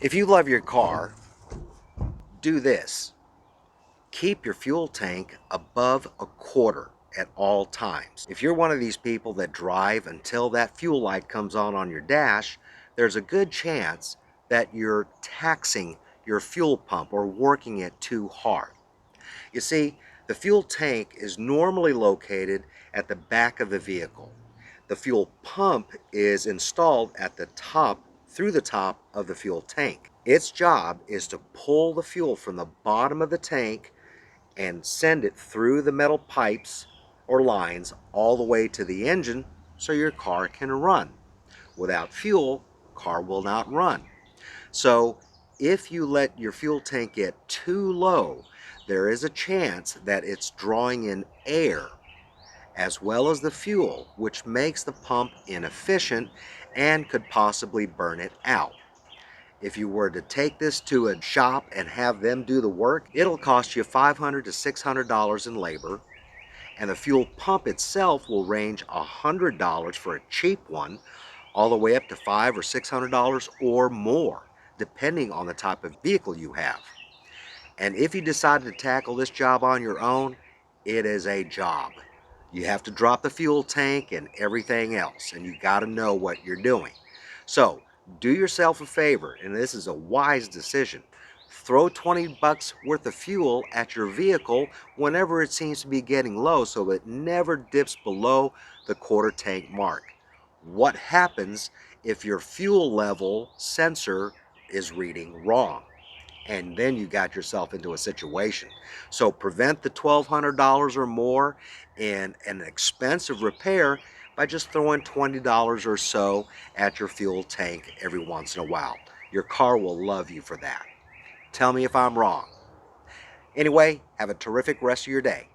If you love your car, do this. Keep your fuel tank above a quarter at all times. If you're one of these people that drive until that fuel light comes on your dash, there's a good chance that you're taxing your fuel pump or working it too hard. You see, the fuel tank is normally located at the back of the vehicle. The fuel pump is installed at the top, through the top of the fuel tank. Its job is to pull the fuel from the bottom of the tank and send it through the metal pipes or lines all the way to the engine so your car can run. Without fuel, car will not run. So if you let your fuel tank get too low, there is a chance that it's drawing in air as well as the fuel, which makes the pump inefficient and could possibly burn it out. If you were to take this to a shop and have them do the work, it'll cost you $500 to $600 in labor, and the fuel pump itself will range $100 for a cheap one, all the way up to $500 or $600 or more, depending on the type of vehicle you have. And if you decide to tackle this job on your own, it is a job. You have to drop the fuel tank and everything else, and you got to know what you're doing. So do yourself a favor, and this is a wise decision. Throw 20 bucks worth of fuel at your vehicle whenever it seems to be getting low so it never dips below the quarter tank mark. What happens if your fuel level sensor is reading wrong? And then you got yourself into a situation. So prevent the $1,200 or more in an expensive repair by just throwing $20 or so at your fuel tank every once in a while. Your car will love you for that. Tell me if I'm wrong. Anyway, have a terrific rest of your day.